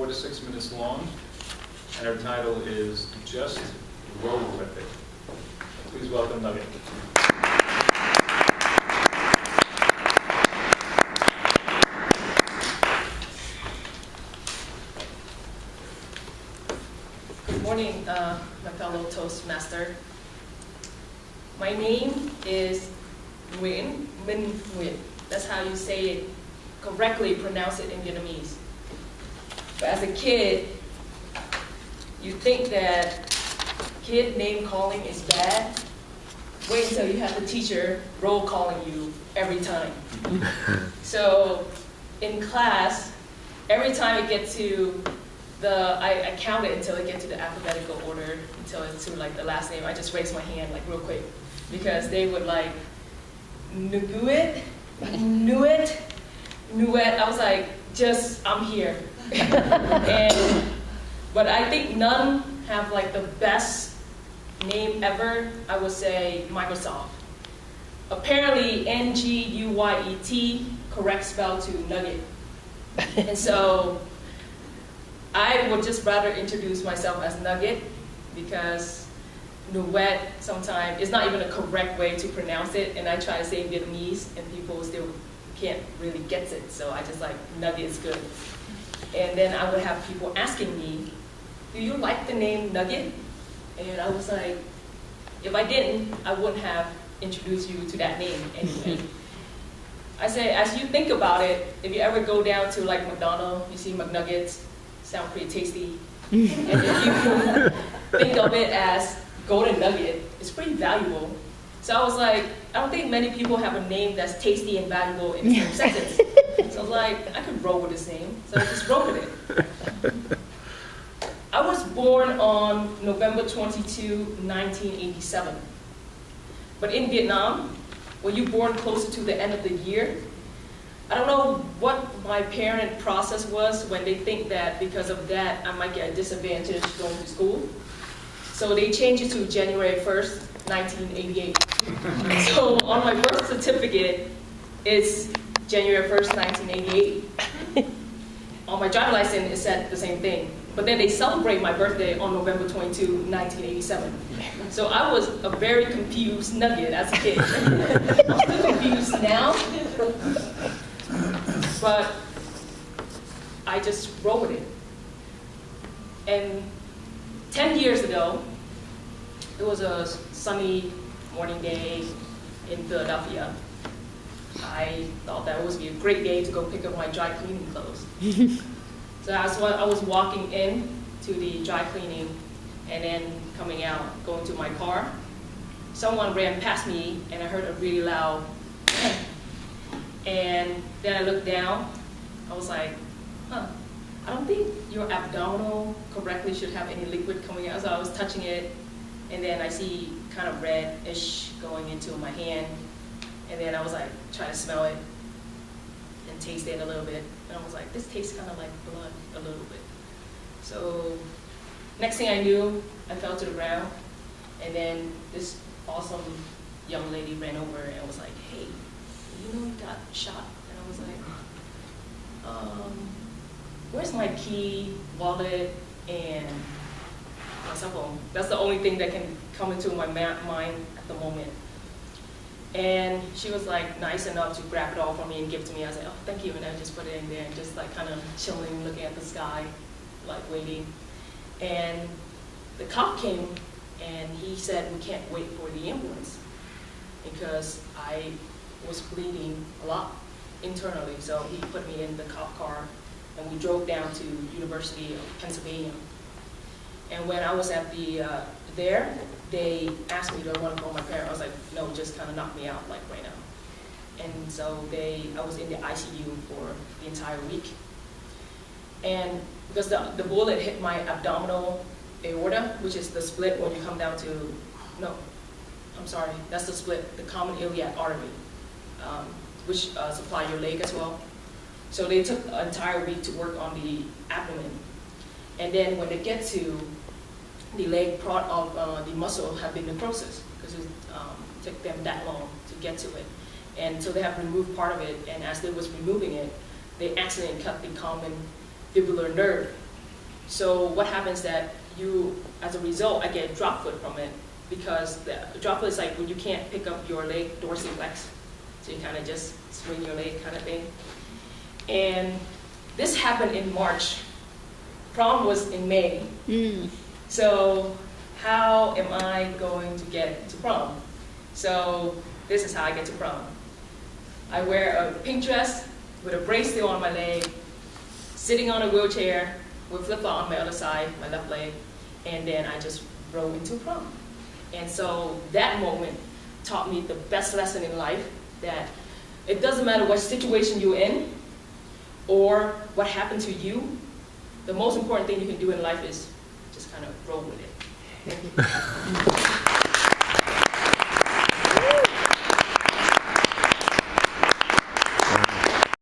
4 to 6 minutes long, and our title is Just Roll With It. Please welcome Nugget. Good morning, my fellow Toastmaster. My name is Nguyen Minh Nguyen. That's how you say it, correctly pronounce it in Vietnamese. But as a kid, you think that kid name calling is bad. Wait until you have the teacher roll calling you every time. So in class, every time it gets to I count it until it gets to the alphabetical order, until it's to like the last name. I just raise my hand like real quick because they would like Nugget, Nugget, Nugget. I was like, I'm here. But I think none have like the best name ever. I would say Microsoft. Apparently N-G-U-Y-E-T, correct spell to Nugget. And so I would just rather introduce myself as Nugget because Nugget sometimes is not even a correct way to pronounce it, and I try to say Vietnamese and people still can't really get it, so I just like Nugget is good. And then I would have people asking me, do you like the name Nugget? And I was like, if I didn't, I wouldn't have introduced you to that name anyway. I say, as you think about it, if you ever go down to like McDonald's, you see McNuggets, sound pretty tasty. And if you think of it as golden nugget, it's pretty valuable. So I was like, I don't think many people have a name that's tasty and valuable in the same sentence. So I was like, I could roll with this name. So I just rolled with it. I was born on November 22, 1987. But in Vietnam, when you're born closer to the end of the year, I don't know what my parent process was when they think that because of that I might get a disadvantage going to school. So they changed it to January 1st, 1988. So on my birth certificate, it's January 1st, 1988. On my driver's license, it said the same thing. But then they celebrate my birthday on November 22, 1987. So I was a very confused nugget as a kid. I'm still confused now. But I just roll with it. And 10 years ago, it was a sunny morning day in Philadelphia. I thought that would be a great day to go pick up my dry cleaning clothes. So that's when I was walking in to the dry cleaning and then coming out, going to my car. Someone ran past me and I heard a really loud and then I looked down. I was like, I don't think your abdominal correctly should have any liquid coming out. So I was touching it, and then I see kind of reddish going into my hand. And then I was like, trying to smell it and taste it a little bit. And I was like, this tastes kind of like blood a little bit. So next thing I knew, I fell to the ground. And then this awesome young lady ran over and was like, hey, you know you got shot? And I was like, where's my key, wallet, and my cell phone? That's the only thing that can come into my mind at the moment. And she was like nice enough to grab it all from me and give it to me. I was like, oh, thank you. And I just put it in there and just like kind of chilling, looking at the sky, like waiting. And the cop came and he said, we can't wait for the ambulance because I was bleeding a lot internally. So he put me in the cop car and we drove down to University of Pennsylvania. And when I was at there, they asked me, do I want to call my parents? I was like, no, just kind of knock me out like right now. And so I was in the ICU for the entire week. And because the bullet hit my abdominal aorta, which is the split when you come down to, that's the split, the common iliac artery, which supply your leg as well. So they took an entire week to work on the abdomen. And then when they get to the leg part of the muscle have been necrosis because it took them that long to get to it. And so they have removed part of it, and as they was removing it, they accidentally cut the common fibular nerve. So what happens that as a result, I get drop foot from it, because the drop foot is like when you can't pick up your leg dorsiflex. So you kind of just swing your leg kind of thing. And this happened in March. Prom was in May. So how am I going to get to prom? So this is how I get to prom. I wear a pink dress with a bracelet on my leg, sitting on a wheelchair with flip-flop on my other side, my left leg, and then I just roll into prom. And so that moment taught me the best lesson in life, that it doesn't matter what situation you're in or what happened to you, the most important thing you can do in life is just kind of roll with it. Thank you.